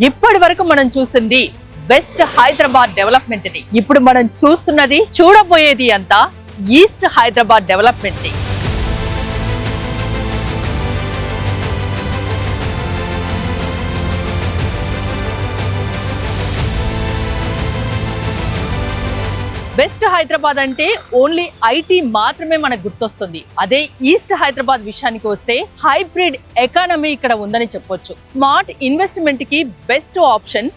ఇప్పటి వరకు మనం చూసింది వెస్ట్ హైదరాబాద్ డెవలప్మెంట్ ని. ఇప్పుడు మనం చూస్తున్నది, చూడబోయేది అంతా ఈస్ట్ హైదరాబాద్ డెవలప్మెంట్ ని. వెస్ట్ హైదరాబాద్ అంటే ఓన్లీ ఐటీ మాత్రమే మనకు గుర్తొస్తుంది. అదే ఈస్ట్ హైదరాబాద్ విషయానికి వస్తే హైబ్రిడ్ ఎకానమీ ఇక్కడ ఉందని చెప్పొచ్చు. స్మార్ట్ ఇన్వెస్ట్మెంట్ కి బెస్ట్ ఆప్షన్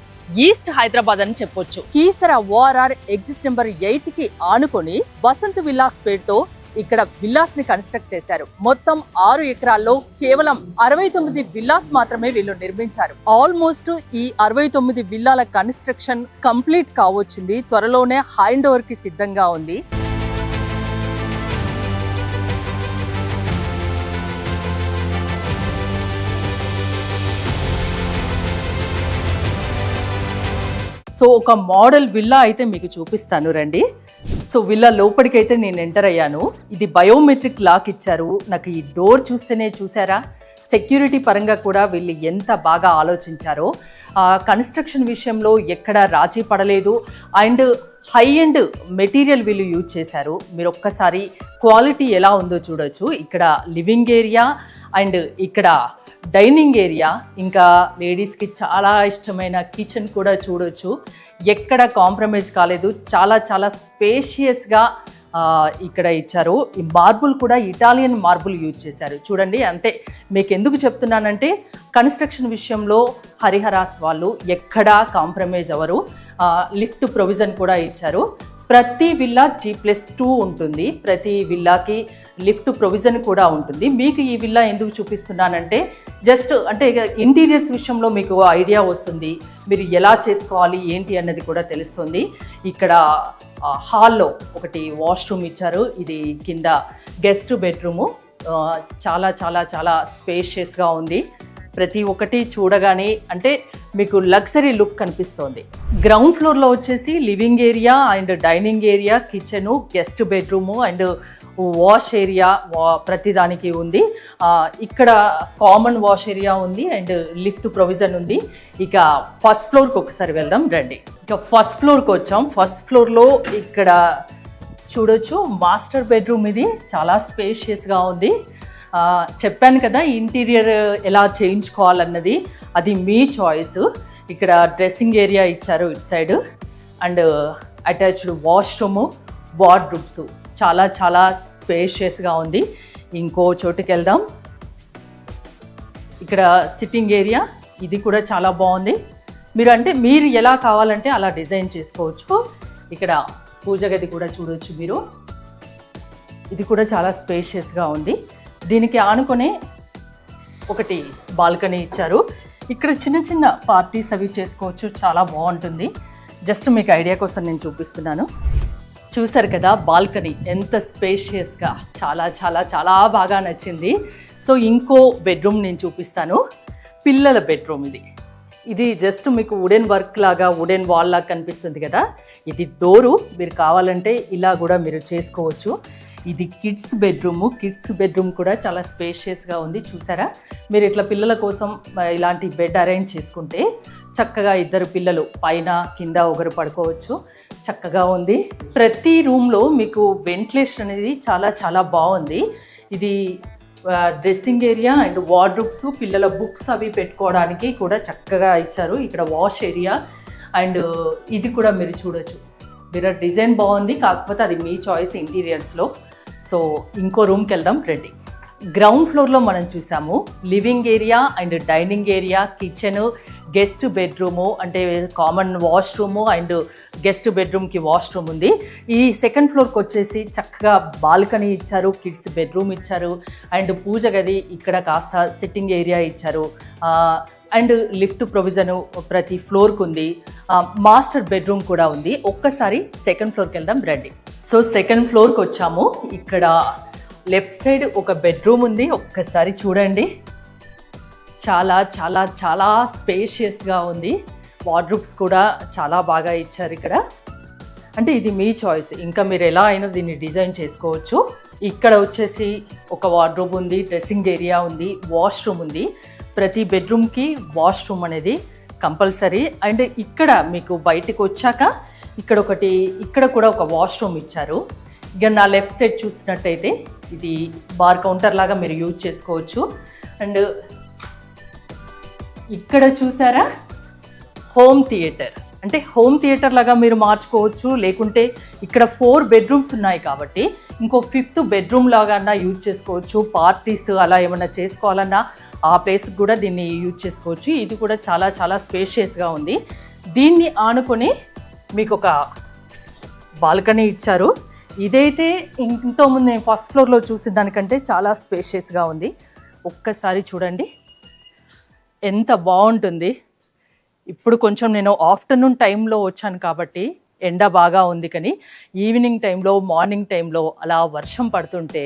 ఈస్ట్ హైదరాబాద్ అని చెప్పొచ్చు. కీసర ORR ఎగ్జిట్ నెంబర్ 8 కి ఆనుకొని వసంత్ విల్లాస్ పేరుతో ఇక్కడ విల్లాస్ ని కన్స్ట్రక్ట్ చేశారు. మొత్తం 6 ఎకరాల్లో కేవలం 69 విల్లాస్ మాత్రమే వీళ్ళు నిర్మించారు. ఆల్మోస్ట్ ఈ 69 విల్లాల కన్స్ట్రక్షన్ కంప్లీట్ కావచ్చింది. త్వరలోనే హ్యాండ్ ఓవర్ కి సిద్ధంగా ఉంది. సో ఒక మోడల్ విల్లా అయితే మీకు చూపిస్తాను రండి. సో విల్లా లోపలికైతే నేను ఎంటర్ అయ్యాను. ఇది బయోమెట్రిక్ లాక్ ఇచ్చారు. నాకు ఈ డోర్ చూస్తేనే చూసారా, సెక్యూరిటీ పరంగా కూడా వీళ్ళు ఎంత బాగా ఆలోచించారో. కన్స్ట్రక్షన్ విషయంలో ఎక్కడ రాజీ పడలేదు. అండ్ హై ఎండ్ మెటీరియల్ వీళ్ళు యూజ్ చేశారు. మీరు ఒక్కసారి క్వాలిటీ ఎలా ఉందో చూడొచ్చు. ఇక్కడ లివింగ్ ఏరియా అండ్ ఇక్కడ డైనింగ్ ఏరియా, ఇంకా లేడీస్కి చాలా ఇష్టమైన కిచెన్ కూడా చూడొచ్చు. ఎక్కడ కాంప్రమైజ్ కాలేదు. చాలా చాలా స్పేషియస్గా ఇక్కడ ఇచ్చారు. ఈ మార్బుల్ కూడా ఇటాలియన్ మార్బుల్ యూజ్ చేశారు. చూడండి, అంటే మీకు ఎందుకు చెప్తున్నానంటే కన్స్ట్రక్షన్ విషయంలో హరిహరాస్ వాళ్ళు ఎక్కడా కాంప్రమైజ్ అవ్వరు. లిఫ్ట్ ప్రొవిజన్ కూడా ఇచ్చారు. ప్రతి విల్లా G+2 ఉంటుంది. ప్రతి విల్లాకి లిఫ్ట్ ప్రొవిజన్ కూడా ఉంటుంది. మీకు ఈ విల్లా ఎందుకు చూపిస్తున్నానంటే జస్ట్ అంటే ఇంటీరియర్స్ విషయంలో మీకు ఐడియా వస్తుంది. మీరు ఎలా చేసుకోవాలి ఏంటి అన్నది కూడా తెలుస్తుంది. ఇక్కడ హాల్లో ఒకటి వాష్రూమ్ ఇచ్చారు. ఇది కింద గెస్ట్ బెడ్రూము. చాలా చాలా చాలా స్పేషియస్గా ఉంది. ప్రతి ఒక్కటి చూడగానే అంటే మీకు లగ్జరీ లుక్ కనిపిస్తోంది. గ్రౌండ్ ఫ్లోర్లో వచ్చేసి living area and dining area, kitchen, guest bedroom and wash area ప్రతిదానికి ఉంది. ఇక్కడ కామన్ వాష్ ఏరియా ఉంది అండ్ లిఫ్ట్ ప్రొవిజన్ ఉంది. ఇక ఫస్ట్ ఫ్లోర్కి ఒకసారి వెళ్దాం రండి. ఇక ఫస్ట్ ఫ్లోర్కి వచ్చాం. ఫస్ట్ ఫ్లోర్లో ఇక్కడ చూడొచ్చు మాస్టర్ బెడ్రూమ్. ఇది చాలా స్పేషియస్గా ఉంది. చెప్పాను కదా ఇంటీరియర్ ఎలా చేయించుకోవాలన్నది, అది మీ చాయిస్. ఇక్కడ డ్రెస్సింగ్ ఏరియా ఇచ్చారు ఇటు సైడ్ అండ్ అటాచ్డ్ వాష్రూము, వార్డ్రూబ్స్. చాలా చాలా స్పేషియస్గా ఉంది. ఇంకో చోటుకి వెళ్దాం. ఇక్కడ సిట్టింగ్ ఏరియా, ఇది కూడా చాలా బాగుంది. మీరు ఎలా కావాలంటే అలా డిజైన్ చేసుకోవచ్చు. ఇక్కడ పూజ గది కూడా చూడవచ్చు మీరు. ఇది కూడా చాలా స్పేషియస్గా ఉంది. దీనికి ఆనుకునే ఒకటి బాల్కనీ ఇచ్చారు. ఇక్కడ చిన్న చిన్న పార్టీస్ అవి చేసుకోవచ్చు. చాలా బాగుంటుంది. జస్ట్ మీకు ఐడియా కోసం నేను చూపిస్తున్నాను. చూసారు కదా బాల్కనీ ఎంత స్పేషియస్గా, చాలా చాలా చాలా బాగా నచ్చింది. సో ఇంకో బెడ్రూమ్ నేను చూపిస్తాను. పిల్లల బెడ్రూమ్ ఇది జస్ట్ మీకు వుడెన్ వర్క్ లాగా, వుడెన్ వాల్ లాగా కనిపిస్తుంది కదా. ఇది డోరు. మీరు కావాలంటే ఇలా కూడా మీరు చేసుకోవచ్చు. ఇది కిడ్స్ బెడ్రూము. కిడ్స్ బెడ్రూమ్ కూడా చాలా స్పేషియస్గా ఉంది. చూసారా, మీరు ఇట్లా పిల్లల కోసం ఇలాంటి బెడ్ అరేంజ్ చేసుకుంటే చక్కగా 2 పిల్లలు పైన కింద ఒకరు పడుకోవచ్చు. చక్కగా ఉంది. ప్రతి రూమ్లో మీకు వెంటిలేషన్ అనేది చాలా చాలా బాగుంది. ఇది డ్రెస్సింగ్ ఏరియా అండ్ వార్డ్రూబ్స్, పిల్లల బుక్స్ అవి పెట్టుకోవడానికి కూడా చక్కగా ఇచ్చారు. ఇక్కడ వాష్ ఏరియా అండ్ ఇది కూడా మీరు చూడొచ్చు. మిర్రర్ డిజైన్ బాగుంది, కాకపోతే అది మీ చాయిస్ ఇంటీరియర్స్లో. సో ఇంకో రూమ్కి వెళ్దాం రండి. గ్రౌండ్ ఫ్లోర్లో మనం చూసాము living area and dining area, kitchen, guest bedroom అంటే కామన్ వాష్రూము అండ్ గెస్ట్ బెడ్రూమ్కి వాష్రూమ్ ఉంది. ఈ సెకండ్ ఫ్లోర్కి వచ్చేసి చక్కగా బాల్కనీ ఇచ్చారు, కిడ్స్ బెడ్రూమ్ ఇచ్చారు అండ్ పూజ గది ఇక్కడ కాస్త సిట్టింగ్ ఏరియా ఇచ్చారు అండ్ లిఫ్ట్ ప్రొవిజను ప్రతి ఫ్లోర్కి ఉంది. మాస్టర్ బెడ్రూమ్ కూడా ఉంది. ఒక్కసారి సెకండ్ ఫ్లోర్కి వెళ్దాం రండి. సో సెకండ్ ఫ్లోర్కి వచ్చాము. ఇక్కడ లెఫ్ట్ సైడ్ ఒక బెడ్రూమ్ ఉంది. ఒక్కసారి చూడండి, చాలా చాలా చాలా స్పేషియస్గా ఉంది. వార్డ్రూబ్స్ కూడా చాలా బాగా ఇచ్చారు ఇక్కడ. అంటే ఇది మీ చాయిస్, ఇంకా మీరు ఎలా అయినా దీన్ని డిజైన్ చేసుకోవచ్చు. ఇక్కడ వచ్చేసి ఒక వార్డ్రోబ్ ఉంది, డ్రెస్సింగ్ ఏరియా ఉంది, వాష్రూమ్ ఉంది. ప్రతి బెడ్రూమ్కి వాష్రూమ్ అనేది కంపల్సరీ. అండ్ ఇక్కడ మీకు బయటికి వచ్చాక ఇక్కడ కూడా ఒక వాష్రూమ్ ఇచ్చారు. ఇక నా లెఫ్ట్ సైడ్ చూసినట్టయితే ఇది బార్ కౌంటర్ లాగా మీరు యూజ్ చేసుకోవచ్చు. అండ్ ఇక్కడ చూసారా హోమ్ థియేటర్, అంటే హోమ్ థియేటర్ లాగా మీరు మార్చుకోవచ్చు. లేకుంటే ఇక్కడ 4 బెడ్రూమ్స్ ఉన్నాయి కాబట్టి ఇంకో 5th బెడ్రూమ్ లాగా అన్నా యూజ్ చేసుకోవచ్చు. పార్టీస్ అలా ఏమన్నా చేసుకోవాలన్నా ఆ ప్లేస్కి కూడా దీన్ని యూజ్ చేసుకోవచ్చు. ఇది కూడా చాలా చాలా స్పేషియస్గా ఉంది. దీన్ని ఆనుకొని మీకు ఒక బాల్కనీ ఇచ్చారు. ఇదైతే ఇంతకుముందు నేను ఫస్ట్ ఫ్లోర్లో చూసిన దానికంటే చాలా స్పేషియస్గా ఉంది. ఒక్కసారి చూడండి ఎంత బాగుంటుంది. ఇప్పుడు కొంచెం నేను ఆఫ్టర్నూన్ టైంలో వచ్చాను కాబట్టి ఎండ బాగా ఉంది, కానీ ఈవినింగ్ టైంలో మార్నింగ్ టైంలో అలా వర్షం పడుతుంటే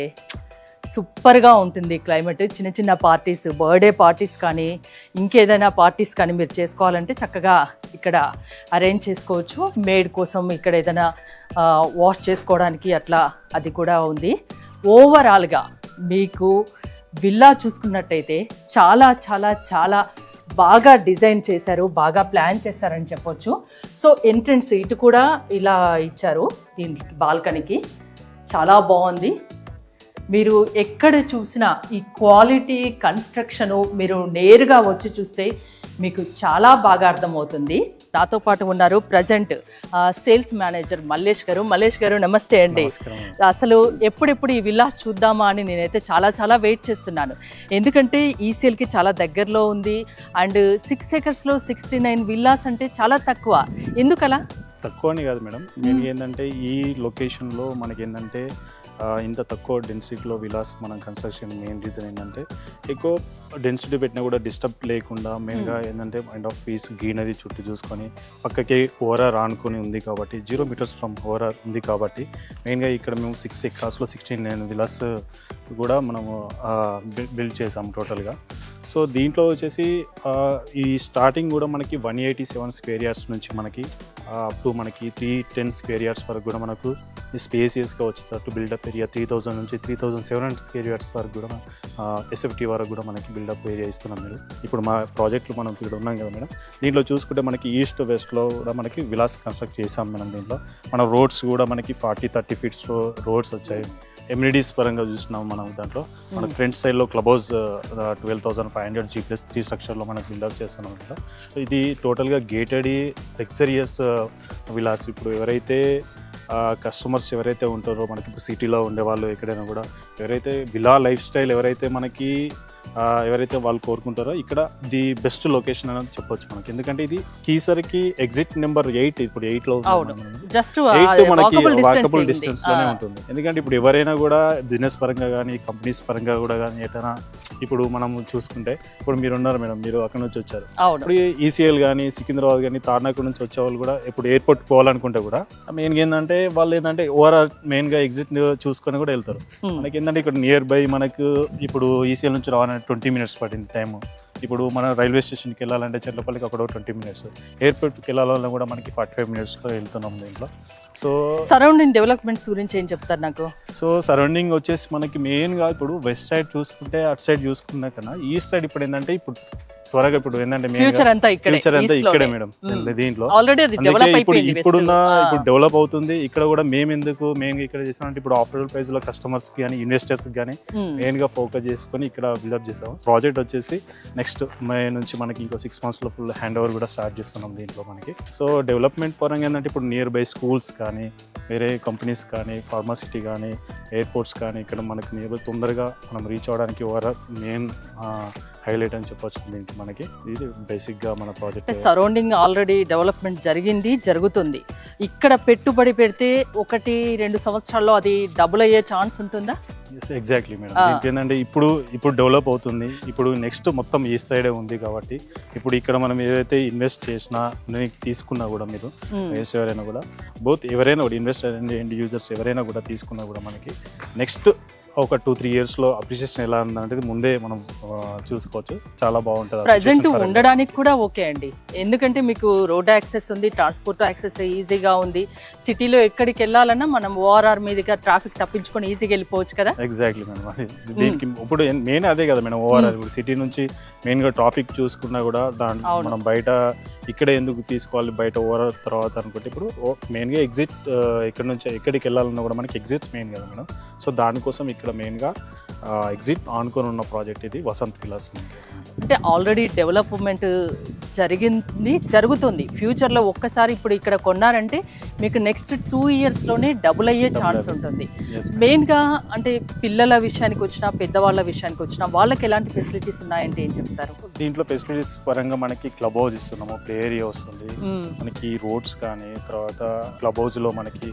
సూపర్గా ఉంటుంది క్లైమేట్. చిన్న చిన్న పార్టీస్, బర్త్డే పార్టీస్ కానీ ఇంకేదైనా పార్టీస్ కానీ మీరు చేసుకోవాలంటే చక్కగా ఇక్కడ అరేంజ్ చేసుకోవచ్చు. మేడ్ కోసం ఇక్కడ ఏదైనా వాష్ చేసుకోవడానికి అట్లా అది కూడా ఉంది. ఓవరాల్గా మీకు విల్లా చూసుకున్నట్టయితే చాలా చాలా చాలా బాగా డిజైన్ చేశారు, బాగా ప్లాన్ చేశారని చెప్పొచ్చు. సో ఎంట్రన్స్ ఇటు కూడా ఇలా ఇచ్చారు దీనికి, బాల్కనీకి చాలా బాగుంది. మీరు ఎక్కడ చూసినా ఈ క్వాలిటీ కన్స్ట్రక్షను మీరు నేరుగా వచ్చి చూస్తే మీకు చాలా బాగా అర్థమవుతుంది. నాతో పాటు ఉన్నారు ప్రజెంట్ సేల్స్ మేనేజర్ మల్లేష్ గారు. మల్లేష్ గారు నమస్తే అండి. అసలు ఎప్పుడెప్పుడు ఈ విల్లా చూద్దామా అని నేనైతే చాలా చాలా వెయిట్ చేస్తున్నాను. ఎందుకంటే ఈసీఎల్కి చాలా దగ్గరలో ఉంది. అండ్ 6 acresలో 69 విల్లాస్ అంటే చాలా తక్కువ. ఎందుకలా? తక్కువ అని కాదు మేడం, నేను ఏంటంటే ఈ లొకేషన్లో మనకి ఏంటంటే ఇంత తక్కువ డెన్సిటీలో విలాస్ మనం కన్స్ట్రక్షన్ మెయిన్ రీజన్ ఏంటంటే ఎక్కువ డెన్సిటీ పెట్టినా కూడా డిస్టర్బ్ లేకుండా మెయిన్గా ఏంటంటే మైండ్ ఆఫ్ పీస్ గ్రీనరీ చుట్టూ చూసుకొని పక్కకి ఓఆర్ఆర్ ఆనుకొని ఉంది కాబట్టి 0 meters ఫ్రమ్ ఓఆర్ఆర్ ఉంది కాబట్టి మెయిన్గా ఇక్కడ మేము 6 acresలో 69 విలాస్ కూడా మనము బిల్డ్ చేసాం టోటల్గా. సో దీంట్లో వచ్చేసి ఈ స్టార్టింగ్ కూడా మనకి 187 square yards నుంచి మనకి అప్ టు మనకి 310 square yards వరకు కూడా మనకు స్పేసియస్గా వచ్చేటట్టు బిల్డప్ ఏరియా 3000 నుంచి 3700 square yards వరకు కూడా ఎస్ఎఫ్టీ వరకు కూడా మనకి బిల్డప్ ఏరియా ఇస్తున్నాం. మీరు ఇప్పుడు మా ప్రాజెక్టులు మనం ఇక్కడ ఉన్నాం కదా మేడం, దీంట్లో చూసుకుంటే మనకి ఈస్ట్ వెస్ట్లో కూడా మనకి విలాస్ కన్స్ట్రక్ట్ చేసాం మేడం. దీంట్లో మన రోడ్స్ కూడా మనకి 40-30 feet రోడ్స్ వచ్చాయి. ఎమ్యూనిటీస్ పరంగా చూసినాం మనం. దాంట్లో మనకు ఫ్రంట్ సైడ్లో క్లబ్ హౌస్ 12,500 G+3 స్ట్రక్చర్లో మనకు బిల్డప్ చేస్తున్నాం. ఇది టోటల్గా గేటెడ్ లగ్జరియస్ విలాస్. ఇప్పుడు ఎవరైతే కస్టమర్స్ ఎవరైతే ఉంటారో మనకి ఇప్పుడు సిటీలో ఉండేవాళ్ళు ఎక్కడైనా కూడా ఎవరైతే విలా లైఫ్ స్టైల్ ఎవరైతే వాళ్ళు కోరుకుంటారో ఇక్కడ ది బెస్ట్ లొకేషన్ అనేది చెప్పొచ్చు మనకి. ఎందుకంటే ఇది కీసరికి ఎగ్జిట్ నెంబర్ 8 ఇప్పుడు 8లో జస్ట్ 8 మనకి వాకబుల్ డిస్టెన్స్ లోనే ఉంటుంది. ఎందుకంటే ఇప్పుడు ఎవరైనా కూడా బిజినెస్ పరంగా కానీ కంపెనీస్ పరంగా కూడా కానీ ఎటైనా ఇప్పుడు మనం చూసుకుంటే ఇప్పుడు మీరు ఉన్నారు మేడం, మీరు అక్కడ నుంచి వచ్చారు. ఇప్పుడు ఈసీఎల్ కానీ సికింద్రాబాద్ కానీ తార్నాక నుంచి వచ్చే వాళ్ళు కూడా ఇప్పుడు ఎయిర్పోర్ట్ పోవాలనుకుంటే కూడా మెయిన్గా ఏంటంటే వాళ్ళు ఏంటంటే ఓఆర్ఆర్ మెయిన్గా ఎగ్జిట్ చూసుకొని కూడా వెళ్తారు. మనకి ఏంటంటే ఇక్కడ నియర్ బై మనకు ఇప్పుడు ఈసీఎల్ నుంచి రావాలంటే 20 minutes పడింది టైము. ఇప్పుడు మన రైల్వే స్టేషన్కి వెళ్ళాలంటే చెర్లపల్లికి అక్కడ 20 minutes, ఎయిర్పోర్ట్కి వెళ్ళాలన్నా కూడా మనకి 45 minutesలో వెళ్తున్నాం దీంట్లో. సో సరౌండింగ్ డెవలప్మెంట్స్ గురించి ఏం చెప్తారు నాకు? సో సరౌండింగ్ వచ్చేసి మనకి మెయిన్గా ఇప్పుడు వెస్ట్ సైడ్ చూసుకుంటే అటు సైడ్ చూసుకున్నా కన్నా ఈస్ట్ సైడ్ ఇప్పుడు ఏంటంటే ఇప్పుడు త్వరగా ఇప్పుడు ఏంటంటే ఫ్యూచర్ అంతా ఇక్కడే మేడం. దీంట్లో ఇప్పుడు డెవలప్ అవుతుంది. ఇక్కడ కూడా మేము ఎందుకు మెయిన్గా ఇక్కడ చేసామంటే ఇప్పుడు ఆఫర్ ప్రైస్ లో కస్టమర్స్ కానీ ఇన్వెస్టర్స్ కానీ మెయిన్ గా ఫోకస్ చేసుకొని ఇక్కడ బిల్డప్ చేసాము. ప్రాజెక్ట్ వచ్చేసి నెక్స్ట్ మే నుంచి మనకి ఇంకో 6 months లో ఫుల్ హ్యాండ్ ఓవర్ కూడా స్టార్ట్ చేస్తున్నాం దీంట్లో మనకి. సో డెవలప్మెంట్ పరంగా ఏంటంటే ఇప్పుడు నియర్ బై స్కూల్స్ కానీ వేరే కంపెనీస్ కానీ ఫార్మాసిటీ కానీ ఎయిర్పోర్ట్స్ కానీ ఇక్కడ మనకి నియర్ బై తొందరగా మనం రీచ్ అవడానికి మెయిన్ హైలైట్ అని చెప్పొచ్చు దీనికి మనకి. ఇది బేసిక్గా మన ప్రాజెక్ట్. సరౌండింగ్ ఆల్రెడీ డెవలప్మెంట్ జరుగుతుంది. ఇక్కడ పెట్టుబడి పెడితే 1-2 సంవత్సరాల్లో అది డబుల్ అయ్యే ఛాన్స్ ఉంటుందా? Exactly madam. ఏంటంటే ఇప్పుడు డెవలప్ అవుతుంది. ఇప్పుడు నెక్స్ట్ మొత్తం ఈస్ట్ సైడే ఉంది కాబట్టి ఇప్పుడు ఇక్కడ మనం ఏదైతే ఇన్వెస్ట్ చేసినా తీసుకున్నా కూడా మీరు ఎవరైనా కూడా బోత్ ఎవరైనా కూడా ఇన్వెస్టర్ అండ్ ఎండ్ యూజర్స్ ఎవరైనా కూడా తీసుకున్నా కూడా మనకి నెక్స్ట్ ఒక 2-3 ఇయర్స్లో అప్రిషియేషన్ ఎలా ఉందనేది ముందే మనం చూసుకోవచ్చు. చాలా బాగుంటుంది. ప్రజెంట్ ఉండడానికి కూడా ఓకే అండి, ఎందుకంటే మీకు రోడ్ యాక్సెస్ ఉంది, ట్రాన్స్పోర్ట్ యాక్సెస్ ఈజీగా ఉంది. సిటీలో ఎక్కడికి వెళ్ళాలన్నా మనం ఓఆర్ఆర్ మీదుగా ట్రాఫిక్ తప్పించుకొని ఈజీగా వెళ్ళిపోవచ్చు కదా. ఎగ్జాక్ట్లీ మేడం, అది దీనికి ఇప్పుడు మెయిన్ అదే కదా మేడం. ఓఆర్ఆర్ ఇప్పుడు సిటీ నుంచి మెయిన్గా ట్రాఫిక్ చూసుకున్నా కూడా దాంట్లో మనం బయట ఇక్కడే ఎందుకు తీసుకోవాలి, బయట ఓఆర్ఆర్ తర్వాత అనుకుంటే ఇప్పుడు మెయిన్గా ఎగ్జిట్ ఇక్కడ నుంచి ఎక్కడికి వెళ్ళాలన్నా కూడా మనకి ఎగ్జిట్స్ మెయిన్ కదా మేడం. సో దానికోసం ఇక్కడ మెయిన్గా ఎగ్జిట్ ఆనుకొని ఉన్న ప్రాజెక్ట్ ఇది వసంత్ విలాస్. అంటే ఆల్రెడీ డెవలప్మెంట్ జరుగుతుంది. ఫ్యూచర్లో ఒక్కసారి ఇప్పుడు ఇక్కడ కొన్నారంటే మీకు నెక్స్ట్ 2 ఇయర్స్లోనే డబుల్ అయ్యే ఛాన్స్ ఉంటుంది. మెయిన్గా అంటే పిల్లల విషయానికి వచ్చినా పెద్దవాళ్ళ విషయానికి వచ్చినా వాళ్ళకి ఎలాంటి ఫెసిలిటీస్ ఉన్నాయంటే ఏం చెప్తారు? దీంట్లో ఫెసిలిటీస్ పరంగా మనకి క్లబ్ హౌస్ ఇస్తున్నాము, ప్లే ఏరియా వస్తుంది మనకి, రోడ్స్ కానీ, తర్వాత క్లబ్ హౌస్లో మనకి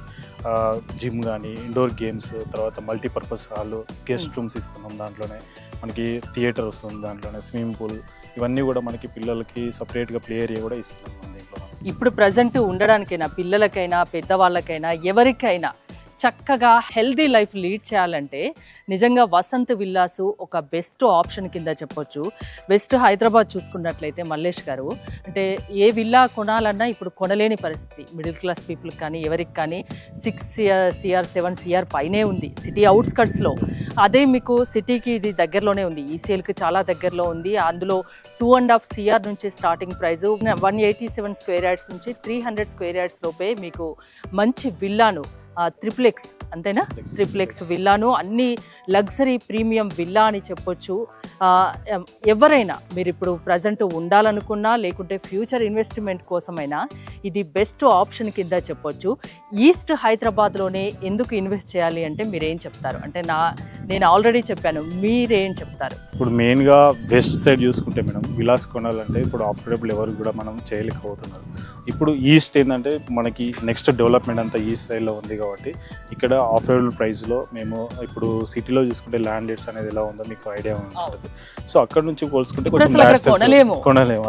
జిమ్ కానీ, ఇండోర్ గేమ్స్, తర్వాత మల్టీపర్పస్ హాల్, గెస్ట్ రూమ్స్ ఇస్తున్నాం. దాంట్లోనే మనకి థియేటర్ వస్తుంది, దాంట్లోనే స్విమ్మింగ్ పూల్, ఇవన్నీ కూడా మనకి పిల్లలకి సపరేట్గా ప్లే ఏరియా కూడా ఇస్తున్నాం దీంట్లో. ఇప్పుడు ప్రజెంట్ ఉండడానికైనా పిల్లలకైనా పెద్దవాళ్ళకైనా ఎవరికైనా చక్కగా హెల్దీ లైఫ్ లీడ్ చేయాలంటే నిజంగా వసంత్ విల్లాసు ఒక బెస్ట్ ఆప్షన్ కింద చెప్పొచ్చు. వెస్ట్ హైదరాబాద్ చూసుకున్నట్లయితే మల్లేష్ గారు, అంటే ఏ విల్లా కొనాలన్నా ఇప్పుడు కొనలేని పరిస్థితి. మిడిల్ క్లాస్ పీపుల్ కానీ ఎవరికి కానీ 6 CR 7 CR పైనే ఉంది సిటీ అవుట్స్కట్స్లో. అదే మీకు సిటీకి ఇది దగ్గరలోనే ఉంది, ఈసీఎల్కి చాలా దగ్గరలో ఉంది. అందులో 2.5 CR నుంచి స్టార్టింగ్ ప్రైస్ 187 స్క్వేర్ యార్డ్స్ నుంచి 300 స్క్వేర్ యార్డ్స్ లోపే మీకు మంచి విల్లాను, ట్రిప్లెక్స్ అంతేనా, ట్రిప్లెక్స్ విల్లాను, అన్ని లగ్జరీ ప్రీమియం విల్లా అని చెప్పొచ్చు. ఎవరైనా మీరు ఇప్పుడు ప్రజెంట్ ఉండాలనుకున్నా లేకుంటే ఫ్యూచర్ ఇన్వెస్ట్మెంట్ కోసమైనా ఇది బెస్ట్ ఆప్షన్ కింద చెప్పొచ్చు. ఈస్ట్ హైదరాబాద్లోనే ఎందుకు ఇన్వెస్ట్ చేయాలి అంటే మీరేం చెప్తారు? అంటే నేను ఆల్రెడీ చెప్పాను, మీరేం చెప్తారు? ఇప్పుడు మెయిన్గా వెస్ట్ సైడ్ చూసుకుంటే మేడం విలాస్ కొనాలంటే ఇప్పుడు అఫోర్డబుల్ ఎవరు కూడా మనం చేయలేకపోతున్నారు. ఇప్పుడు ఈస్ట్ ఏంటంటే మనకి నెక్స్ట్ డెవలప్మెంట్ అంతా ఈస్ట్ సైడ్లో ఉంది కాబట్టి ఇక్కడ అఫోర్డబుల్ ప్రైస్లో మేము ఇప్పుడు సిటీలో చూసుకుంటే ల్యాండ్ రేట్స్ అనేది ఎలా ఉందో మీకు ఐడియా ఉంటుంది. సో అక్కడ నుంచి పోల్చుకుంటే కొంచెం కొనలేము.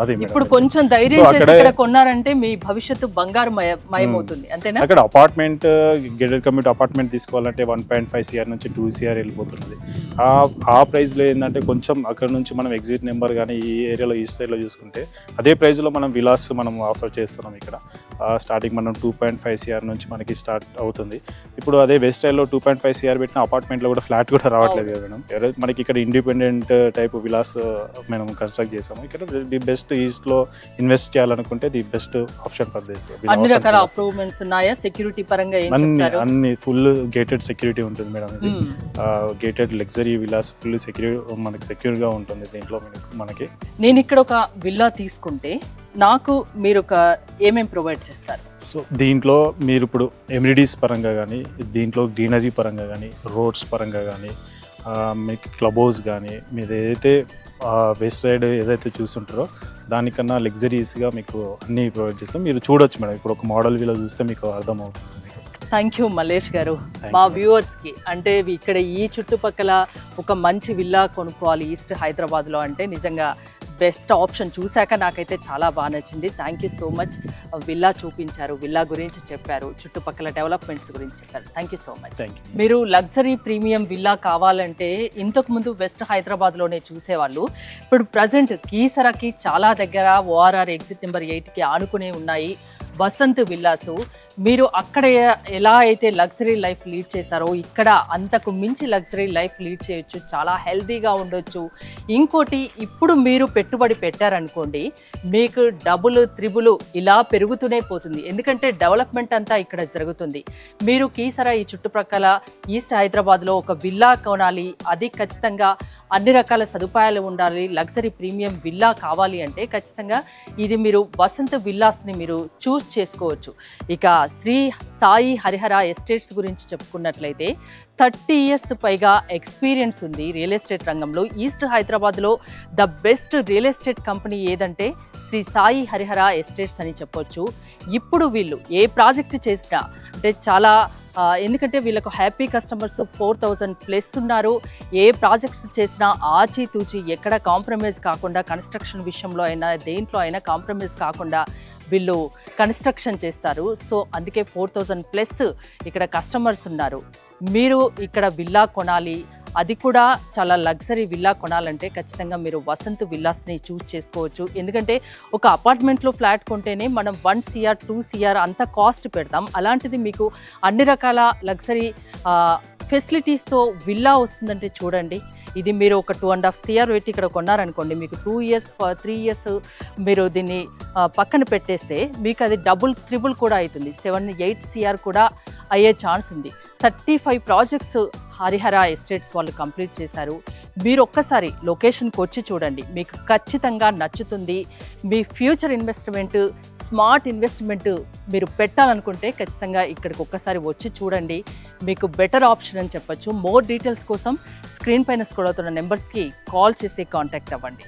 అది ఇప్పుడు కొంచెం ధైర్యం చేసి ఇక్కడ కొన్నారంటే మీ భవిష్యత్తు బంగారు మయమవుతుంది అంతేనా. అక్కడ అపార్ట్మెంట్ గేటెడ్ కమ్యూనిటీ అపార్ట్మెంట్ తీసుకోవాలంటే 1.5 CR నుంచి 2 CR వెళ్ళిపోతున్నది. ఆ ప్రైస్లో ఏంటంటే కొంచెం అక్కడ నుంచి మనం ఎగ్జిట్ నెంబర్ కానీ ఈ ఏరియాలో ఈస్ట్ సైడ్లో చూసుకుంటే అదే ప్రైస్లో మనం విలాస్ మనం ఆఫర్ చేస్తున్నాం. ఇక్కడ స్టార్టింగ్ మనం 2.5 CR నుంచి మనకి స్టార్ట్ అవుతుంది. ఇప్పుడు అదే వెస్ట్ సైడ్లో 2.5 CR పెట్టిన అపార్ట్మెంట్లో కూడా ఫ్లాట్ కూడా రావట్లేదు కదా మేడం. మనకి ఇక్కడ ఇండిపెండెంట్ టైప్ విలాస్ మనం కన్స్ట్రక్ట్ చేసాము. ఇక్కడ ది బెస్ట్ ఈస్ట్లో ఇన్వెస్ట్ చేయాలనుకుంటే the best option for this. అన్ని రకాల అప్రూవ్మెంట్స్ ఉన్నాయా? సెక్యూరిటీ పరంగా అన్ని ఫుల్ గేటెడ్ సెక్యూరిటీ ఉంటుంది మేడం. ఇది గేటెడ్ లగ్జరీ విలాస్, ఫుల్ సెక్యూర్గా ఉంటుంది దీంట్లో మనకి. నేను ఇక్కడ ఒక విల్లా తీసుకుంటే నాకు మీరు ఒక ఏమేమి ప్రొవైడ్ చేస్తారు? సో దీంట్లో మీరు ఇప్పుడు ఎమ్యూనిటీస్ పరంగా కానీ, దీంట్లో గ్రీనరీ పరంగా కానీ, రోడ్స్ పరంగా కానీ, మీకు క్లబ్ హౌస్ కానీ, మీరు ఏదైతే వెస్ట్ సైడ్ ఏదైతే చూస్తుంటారో దానికన్నా లగ్జరీస్గా మీకు అన్నీ ప్రొవైడ్ చేస్తాం. మీరు చూడొచ్చు మేడం, ఇప్పుడు ఒక మోడల్ విలా చూస్తే మీకు అర్థమవుతుంది. థ్యాంక్ యూ మల్లేష్ గారు. మా వ్యూవర్స్కి అంటే ఇక్కడ ఈ చుట్టుపక్కల ఒక మంచి విల్లా కొనుక్కోవాలి ఈస్ట్ హైదరాబాద్లో అంటే నిజంగా బెస్ట్ ఆప్షన్. చూశాక నాకైతే చాలా బాగా నచ్చింది. Thank you so much. Villa చూపించారు, విల్లా గురించి చెప్పారు, చుట్టుపక్కల డెవలప్మెంట్స్ గురించి చెప్పారు. Thank you so much. మీరు లగ్జరీ ప్రీమియం విల్లా కావాలంటే ఇంతకుముందు వెస్ట్ హైదరాబాద్లోనే చూసేవాళ్ళు. ఇప్పుడు ప్రజెంట్ కీసరాకి చాలా దగ్గర ఓఆర్ఆర్ ఎగ్జిట్ నెంబర్ 8కి ఆనుకునే ఉన్నాయి వసంత్ విల్లాసు. మీరు అక్కడ ఎలా అయితే లగ్జరీ లైఫ్ లీడ్ చేశారో ఇక్కడ అంతకు మించి లగ్జరీ లైఫ్ లీడ్ చేయొచ్చు, చాలా హెల్తీగా ఉండొచ్చు. ఇంకోటి ఇప్పుడు మీరు పెట్టుబడి పెట్టారనుకోండి మీకు డబుల్ త్రిబుల్ ఇలా పెరుగుతూనే పోతుంది, ఎందుకంటే డెవలప్మెంట్ అంతా ఇక్కడ జరుగుతుంది. మీరు కీసరా ఈ చుట్టుప్రక్కల ఈస్ట్ హైదరాబాద్లో ఒక విల్లా కొనాలి, అది ఖచ్చితంగా అన్ని రకాల సదుపాయాలు ఉండాలి, లగ్జరీ ప్రీమియం విల్లా కావాలి అంటే ఖచ్చితంగా ఇది మీరు వసంత్ విల్లాస్ని మీరు చూస్ చేసుకోవచ్చు. ఇక శ్రీ సాయి హరిహర ఎస్టేట్స్ గురించి చెప్పుకున్నట్లయితే 30 years పైగా ఎక్స్పీరియన్స్ ఉంది రియల్ ఎస్టేట్ రంగంలో. ఈస్ట్ హైదరాబాద్లో the best real estate company ఏదంటే శ్రీ సాయి హరిహర ఎస్టేట్స్ అని చెప్పొచ్చు. ఇప్పుడు వీళ్ళు ఏ ప్రాజెక్ట్ చేసినా అంటే చాలా ఎందుకంటే వీళ్ళకు హ్యాపీ కస్టమర్స్ 4000+ ఉన్నారు. ఏ ప్రాజెక్ట్స్ చేసినా ఆచితూచి ఎక్కడ కాంప్రమైజ్ కాకుండా కన్స్ట్రక్షన్ విషయంలో అయినా దేంట్లో అయినా కాంప్రమైజ్ కాకుండా వీళ్ళు కన్స్ట్రక్షన్ చేస్తారు. సో అందుకే 4000+ ఇక్కడ కస్టమర్స్ ఉన్నారు. మీరు ఇక్కడ విల్లా కొనాలి అది కూడా చాలా లగ్జరీ విల్లా కొనాలంటే ఖచ్చితంగా మీరు వసంత్ విల్లాస్ని చూస్ చేసుకోవచ్చు. ఎందుకంటే ఒక అపార్ట్మెంట్లో ఫ్లాట్ కొంటేనే మనం 1 CR 2 CR అంత కాస్ట్ పెడతాం. అలాంటిది మీకు అన్ని రకాల లగ్జరీ ఫెసిలిటీస్తో విల్లా వస్తుందంటే చూడండి. ఇది మీరు ఒక 2.5 CR పెట్టి ఇక్కడ కొన్నారనుకోండి, మీకు 2 years 3 years మీరు దీన్ని పక్కన పెట్టేస్తే మీకు అది డబుల్ త్రిబుల్ కూడా అవుతుంది. 7-8 CR కూడా అయ్యే ఛాన్స్ ఉంది. 35 ప్రాజెక్ట్స్ హరిహర ఎస్టేట్స్ వాళ్ళు కంప్లీట్ చేశారు. మీరు ఒక్కసారి లొకేషన్కి వచ్చి చూడండి, మీకు ఖచ్చితంగా నచ్చుతుంది. మీ ఫ్యూచర్ ఇన్వెస్ట్మెంట్, స్మార్ట్ ఇన్వెస్ట్మెంట్ మీరు పెట్టాలనుకుంటే ఖచ్చితంగా ఇక్కడికి ఒక్కసారి వచ్చి చూడండి. మీకు బెటర్ ఆప్షన్ అని చెప్పొచ్చు. మోర్ డీటెయిల్స్ కోసం స్క్రీన్ పైన స్క్రోల్ అవుతున్న నెంబర్స్కి కాల్ చేసి కాంటాక్ట్ అవ్వండి.